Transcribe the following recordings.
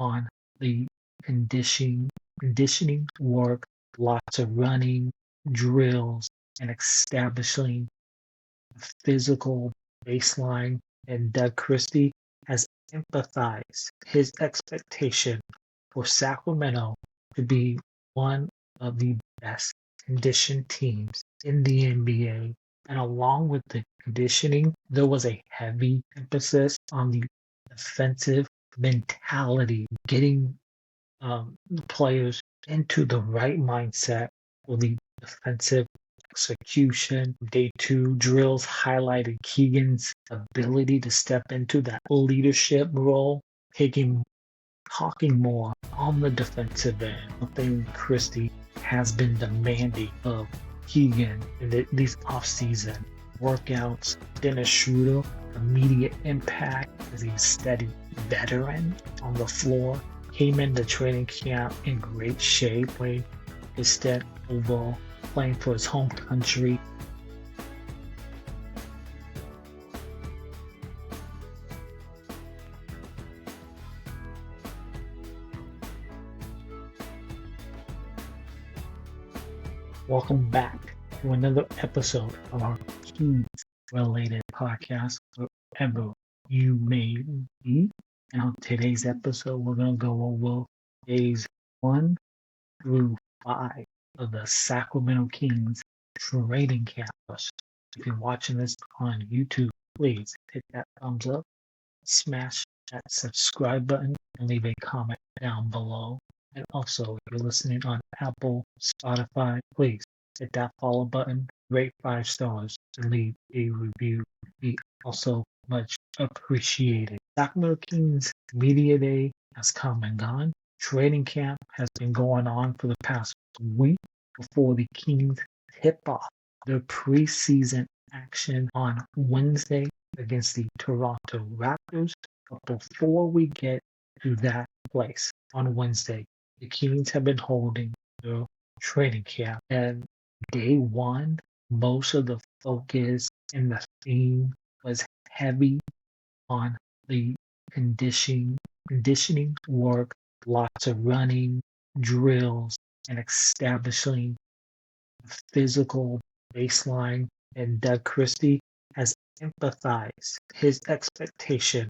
on the conditioning work, lots of running, drills, and establishing physical baseline. And Doug Christie has emphasized his expectation for Sacramento to be one of the best conditioned teams in the NBA. And along with the conditioning, there was a heavy emphasis on the defensive mentality, getting the players into the right mindset for the defensive execution. Day two drills highlighted Keegan's ability to step into that leadership role, talking more on the defensive end. Something Christie has been demanding of Keegan in these off-season workouts. Dennis Schroder, immediate impact as a steady veteran on the floor, came into training camp in great shape, playing his step over, playing for his home country. Welcome back to another episode of our Kings-related podcast, wherever you may be. And on today's episode, we're going to go over days 1 through 5 of the Sacramento Kings training camp. If you're watching this on YouTube, please hit that thumbs up, smash that subscribe button, and leave a comment down below. And also, if you're listening on Apple, Spotify, please hit that follow button, rate 5 stars, and leave a review. Be also much appreciated. Sacramento Kings Media Day has come and gone. Training camp has been going on for the past week before the Kings tip off their preseason action on Wednesday against the Toronto Raptors. But before we get to that place on Wednesday, the Kings have been holding their training camp. And day one, most of the focus and the theme was heavy on the conditioning work, lots of running, drills, and establishing physical baseline. And Doug Christie has emphasized his expectation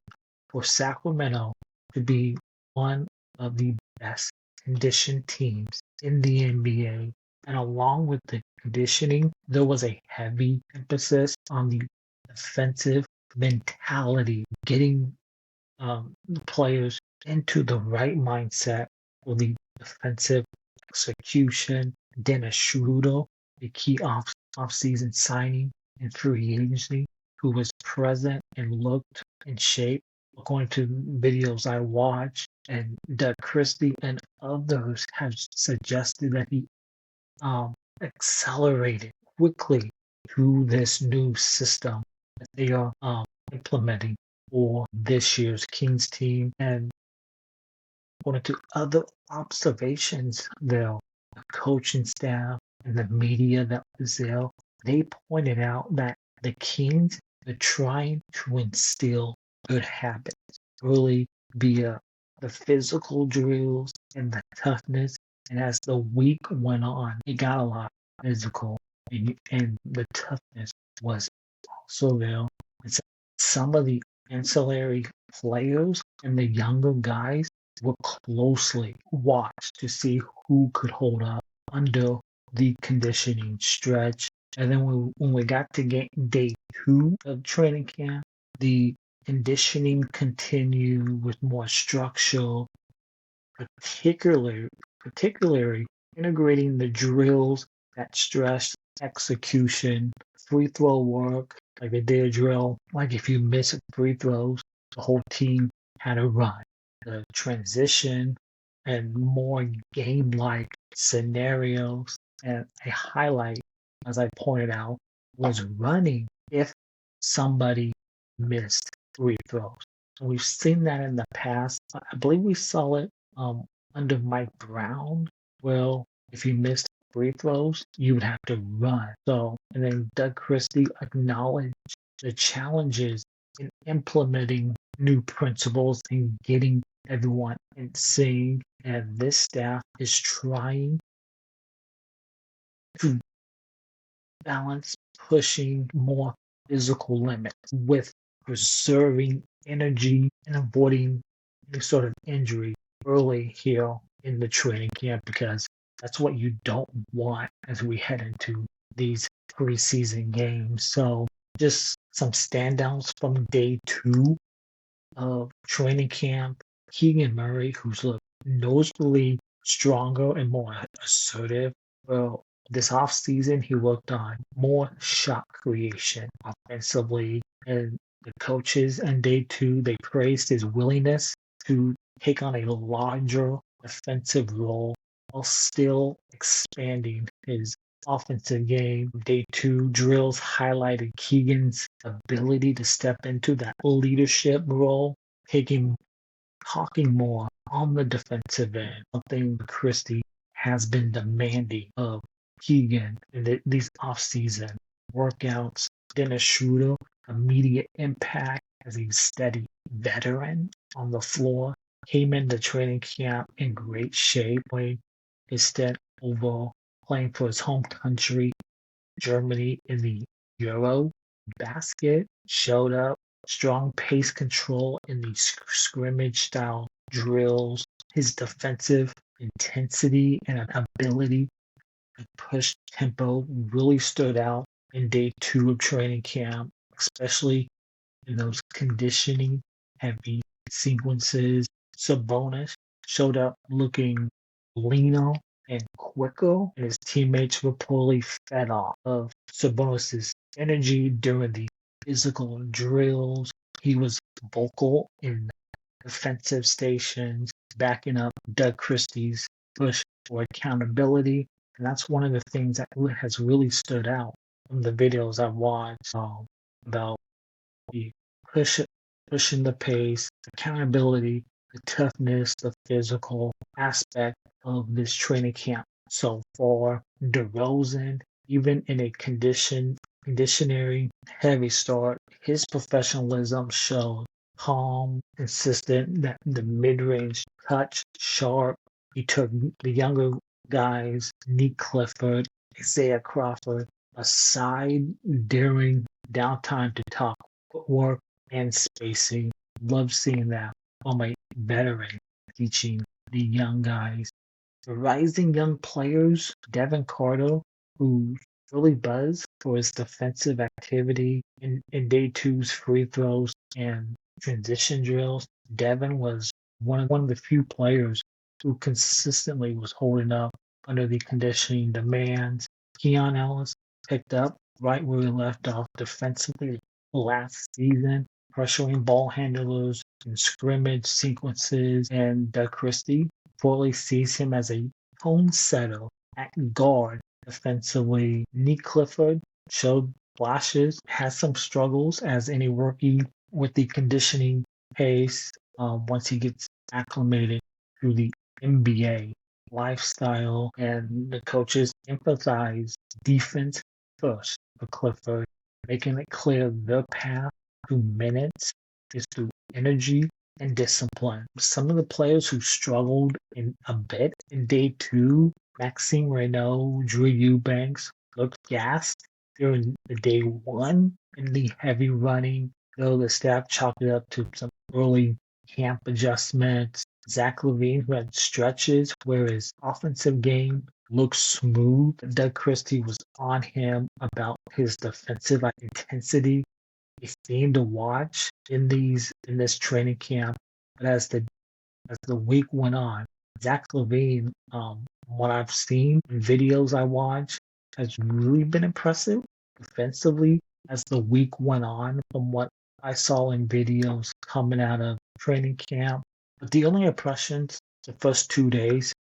for Sacramento to be one of the best conditioned teams in the NBA. And along with the conditioning, there was a heavy emphasis on the defensive mentality, getting the players into the right mindset for the defensive execution. Dennis Schroder, the key off-season signing in free agency, who was present and looked in shape according to videos I watched. And Doug Christie and others have suggested that he accelerated quickly through this new system that they are implementing for this year's Kings team. And according to other observations, the coaching staff and the media that was there, they pointed out that the Kings are trying to instill good habits, really via the physical drills and the toughness. And as the week went on, it got a lot physical, and the toughness was also there. And some of the ancillary players and the younger guys were closely watched to see who could hold up under the conditioning stretch. And then when we got to day 2 of training camp, the conditioning continued with more structure, particularly integrating the drills that stress execution, free throw work, like they did a drill. Like if you miss free throws, the whole team had to run. The transition and more game-like scenarios. And a highlight, as I pointed out, was running if somebody missed free throws. And we've seen that in the past. I believe we saw it under Mike Brown. Well, if you missed free throws, you would have to run. So, and then Doug Christie acknowledged the challenges in implementing new principles and getting everyone in sync, and this staff is trying to balance pushing more physical limits with preserving energy and avoiding any sort of injury early here in the training camp, because that's what you don't want as we head into these preseason games. So just some standouts from day 2 of training camp. Keegan Murray, who's looked noticeably stronger and more assertive. Well, this offseason, he worked on more shot creation offensively. And the coaches on day 2, they praised his willingness to take on a larger defensive role while still expanding his offensive game. Day 2 drills highlighted Keegan's ability to step into that leadership role, talking more on the defensive end, something Christie has been demanding of Keegan in these off-season workouts. Dennis Schroder, immediate impact as a steady veteran on the floor, came into training camp in great shape, playing his stint over playing for his home country, Germany, in the Euro basket, showed up strong pace control in the scrimmage style drills. His defensive intensity and ability to push tempo really stood out in day 2 of training camp, especially in those conditioning heavy sequences. Sabonis showed up looking leaner and quicker, and his teammates were poorly fed off of Sabonis' energy during the physical drills. He was vocal in defensive stations, backing up Doug Christie's push for accountability. And that's one of the things that has really stood out from the videos I've watched about the pushing the pace, accountability, the toughness, the physical aspect of this training camp so far. DeRozan, even in a conditionary heavy start, his professionalism showed calm, consistent, that the mid-range touch, sharp. He took the younger guys, Nick Clifford, Isaiah Crawford, aside during downtime to talk footwork and spacing. Love seeing that from a veteran teaching the young guys. The rising young players, Devin Carter, who really buzzed for his defensive activity in day 2's free throws and transition drills. Devin was one of the few players who consistently was holding up under the conditioning demands. Keon Ellis picked up right where he left off defensively last season, pressuring ball handlers in scrimmage sequences, and Doug Christie fully sees him as a tone setter at guard defensively. Nick Clifford showed flashes, has some struggles as any rookie with the conditioning pace once he gets acclimated to the NBA lifestyle, and the coaches emphasize defense first for Clifford, making it clear their path to minutes is through energy and discipline. Some of the players who struggled in a bit in day 2, Maxime Renault, Drew Eubanks, looked gassed during the day 1 in the heavy running, though the staff chalked it up to some early camp adjustments. Zach LaVine, who had stretches where his offensive game looked smooth. Doug Christie was on him about his defensive intensity. A theme to watch in this training camp. But as the week went on, Zach LaVine, what I've seen in videos I watch, has really been impressive defensively as the week went on from what I saw in videos coming out of training camp. But the only impressions the first 2 days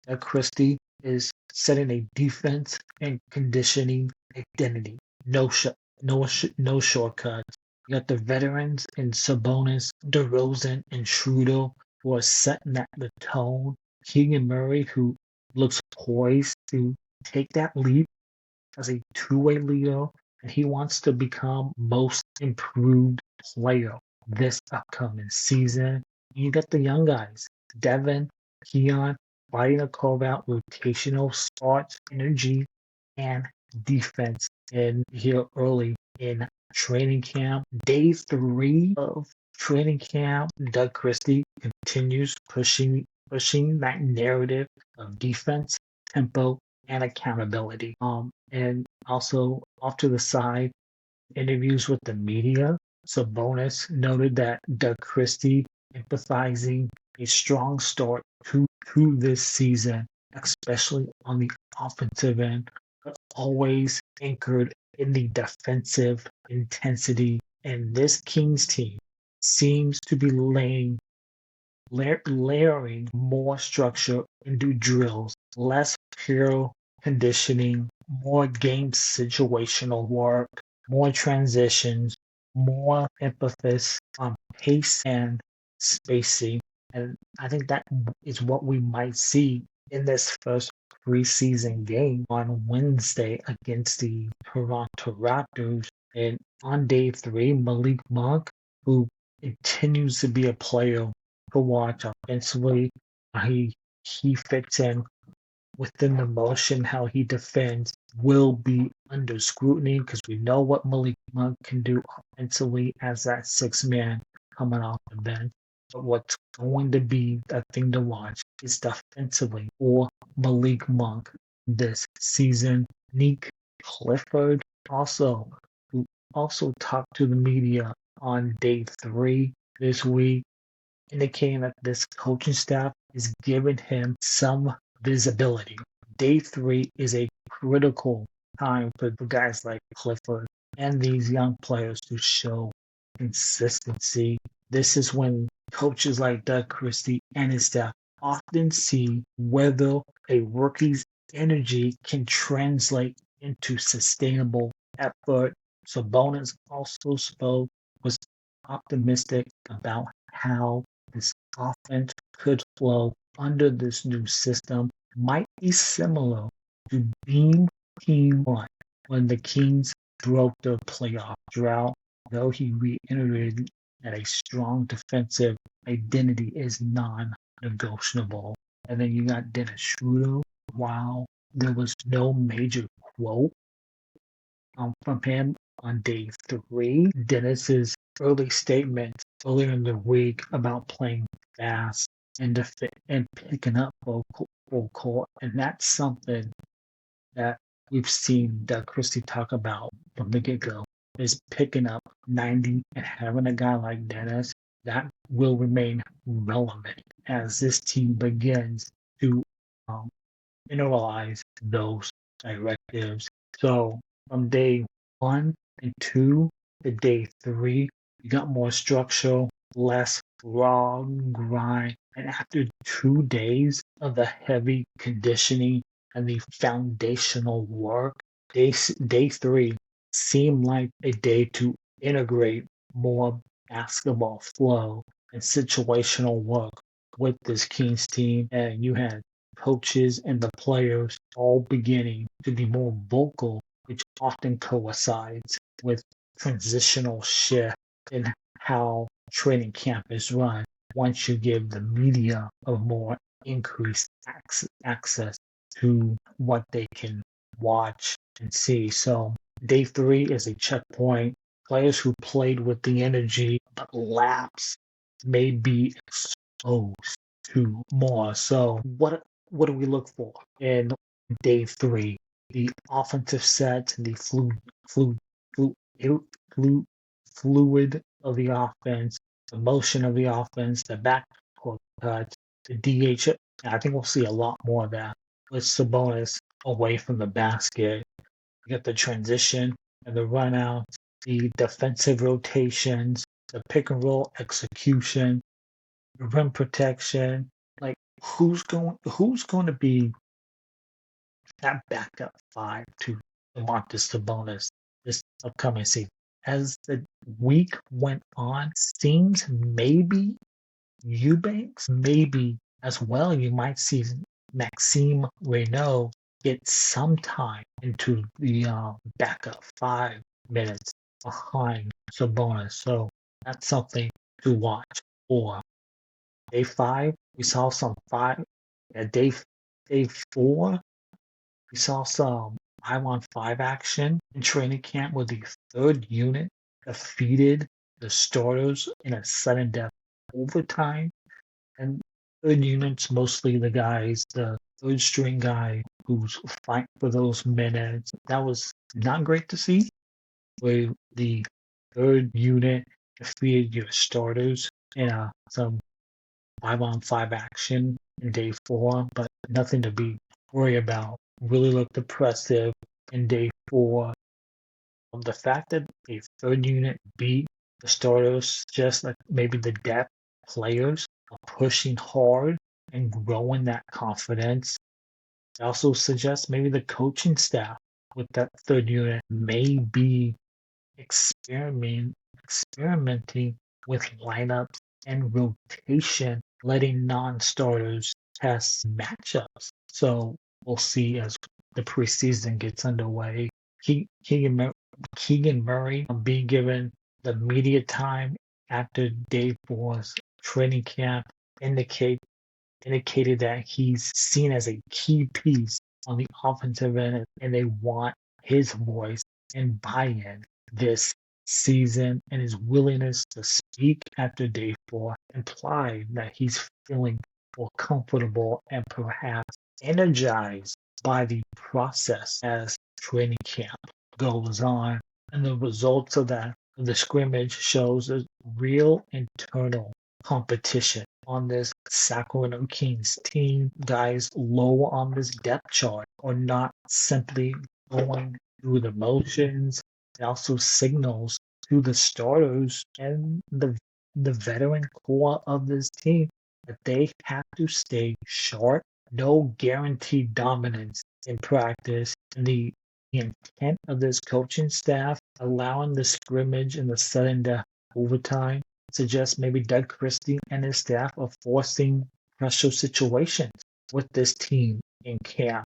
that Christie is setting a defense and conditioning identity. No shortcuts. You got the veterans in Sabonis, DeRozan, and Schroder who are setting the tone. Keegan Murray, who looks poised to take that leap as a two-way leader, and he wants to become most improved player this upcoming season. You got the young guys, Devin, Keon, fighting to carve out rotational starts, energy, and defense. And here early in training camp, day 3 of training camp, Doug Christie continues pushing that narrative of defense, tempo, and accountability. And also off to the side, interviews with the media, Sabonis noted that Doug Christie emphasizing a strong start to this season, especially on the offensive end, but always anchored in the defensive intensity. And this Kings team seems to be layering more structure into drills, less pure conditioning, more game situational work, more transitions, more emphasis on pace and spacing. And I think that is what we might see in this first preseason game on Wednesday against the Toronto Raptors. And on day 3, Malik Monk, who continues to be a player to watch offensively. He he fits in within the motion, how he defends will be under scrutiny because we know what Malik Monk can do offensively as that 6 man coming off the bench. But what's going to be the thing to watch is defensively for Malik Monk this season. Nick Clifford also who also talked to the media on day 3 this week, indicating that this coaching staff is giving him some visibility. Day 3 is a critical time for guys like Clifford and these young players to show consistency. This is when coaches like Doug Christie and his staff often see whether a rookie's energy can translate into sustainable effort. Sabonis also was optimistic about how this offense could flow under this new system, might be similar to Beam Team 1 when the Kings broke their playoff drought, though he reiterated that a strong defensive identity is non-negotiable. And then you got Dennis Schroder. While there was no major quote from him on day 3, Dennis's early statements earlier in the week about playing fast and picking up full court, and that's something that we've seen Doug Christie talk about from the get-go, is picking up 90 and having a guy like Dennis that will remain relevant as this team begins to internalize those directives. So from day 1 and 2 to day 3, you got more structure, less raw grind. And after 2 days of the heavy conditioning and the foundational work, day 3 seemed like a day to integrate more basketball flow and situational work with this Kings team. And you had coaches and the players all beginning to be more vocal, which often coincides with transitional shift in how training camp is run once you give the media a more increased access to what they can watch and see. So day 3 is a checkpoint. Players who played with the energy but lapsed may be exposed to more. So what do we look for in day 3? The offensive set, the fluid of the offense, the motion of the offense, the backcourt cuts, the DH. I think we'll see a lot more of that with Sabonis away from the basket. You get the transition and the run out, the defensive rotations, the pick and roll execution, the rim protection. Like who's going to be that backup 5 to Domantas Sabonis this upcoming season? As the week went on, seems maybe Eubanks, maybe as well. You might see Maxime Reynaud get some time into the backup 5 minutes behind Sabonis. So that's something to watch for. day 5, we saw some five. At day 4, we saw some 5-on-5 action in training camp where the third unit defeated the starters in a sudden death overtime. And third unit's mostly the third string guy who's fighting for those minutes. That was not great to see, where the third unit defeated your starters in some 5-on-5 action in day 4, but nothing to be worried about. Really looked impressive in day 4. The fact that a third unit beat the starters, just like maybe the depth players are pushing hard and growing that confidence. It also suggests maybe the coaching staff with that third unit may be experimenting with lineups and rotation, letting non-starters test matchups. So we'll see as the preseason gets underway. Keegan Murray being given the media time after day 4's training camp indicated that he's seen as a key piece on the offensive end, and they want his voice and buy-in this season, and his willingness to speak after day 4 implied that he's feeling more comfortable and perhaps energized by the process as training camp goes on. And the results of the scrimmage shows a real internal competition on this Sacramento Kings team. Guys low on this depth chart are not simply going through the motions. It also signals to the starters and the veteran core of this team that they have to stay sharp. No guaranteed dominance in practice. And the intent of this coaching staff allowing the scrimmage and the sudden death overtime suggests maybe Doug Christie and his staff are forcing pressure situations with this team in camp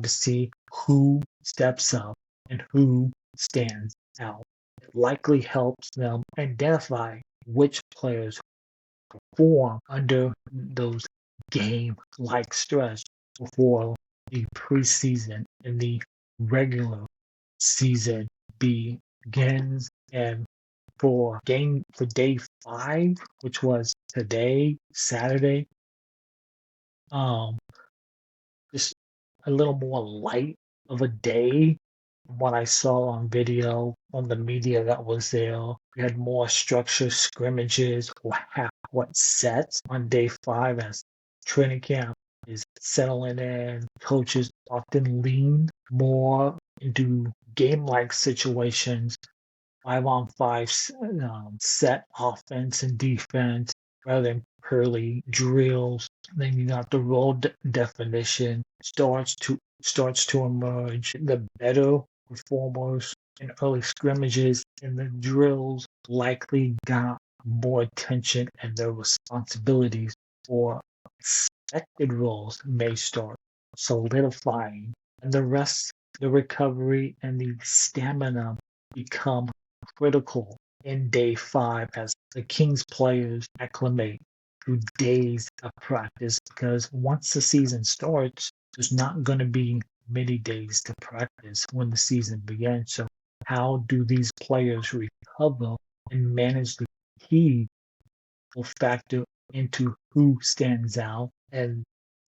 to see who steps up and who stands out. It likely helps them identify which players perform under those game-like stress before the preseason and the regular season begins. And for day 5, which was today, Saturday, just a little more light of a day from what I saw on video on the media that was there. We had more structured scrimmages or half-court sets on day 5 as training camp is settling in. Coaches often lean more into game-like situations, 5-on-5 set offense and defense rather than purely drills. Then you got the role definition starts to emerge. The better performers in early scrimmages and the drills likely got more attention, and their responsibilities for expected roles may start solidifying, and the recovery and the stamina become critical in day 5 as the Kings players acclimate through days of practice, because once the season starts, there's not going to be many days to practice when the season begins. So how do these players recover and manage the key will factor into who stands out. And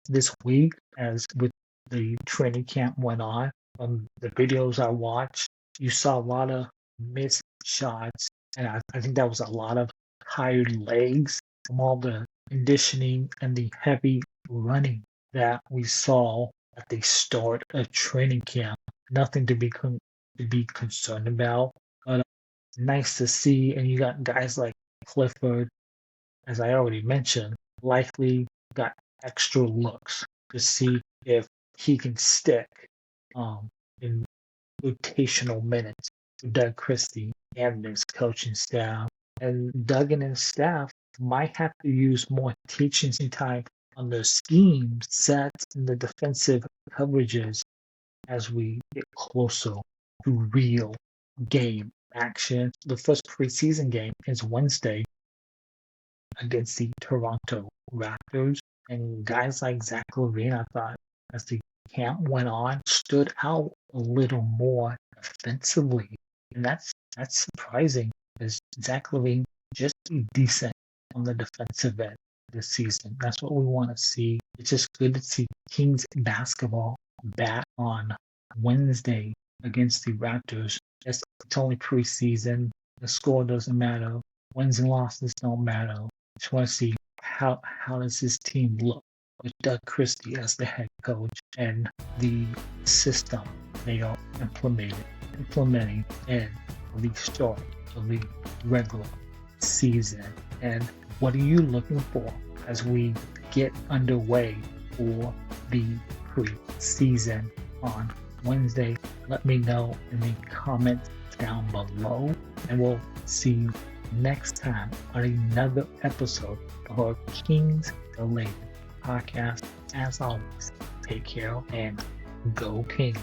this week, as with the training camp went on, the videos I watched, you saw a lot of missed shots, and I think that was a lot of tired legs from all the conditioning and the heavy running that we saw at the start of training camp. Nothing to be concerned about, but nice to see. And you got guys like Clifford, as I already mentioned, likely got extra looks to see if he can stick in rotational minutes to Doug Christie and his coaching staff. And Doug and his staff might have to use more teaching time on their schemes, sets, and the defensive coverages as we get closer to real game action. The first preseason game is Wednesday, against the Toronto Raptors. And guys like Zach LaVine, I thought, as the camp went on, stood out a little more defensively. And that's surprising, because Zach LaVine just decent on the defensive end this season. That's what we want to see. It's just good to see Kings basketball back on Wednesday against the Raptors. It's only preseason. The score doesn't matter. Wins and losses don't matter. Just want to see how does this team look with Doug Christie as the head coach and the system they are implementing in the start of the regular season. And what are you looking for as we get underway for the preseason on Wednesday? Let me know in the comments down below, and we'll see you next time on another episode of our Kings Related podcast. As always, take care and go Kings.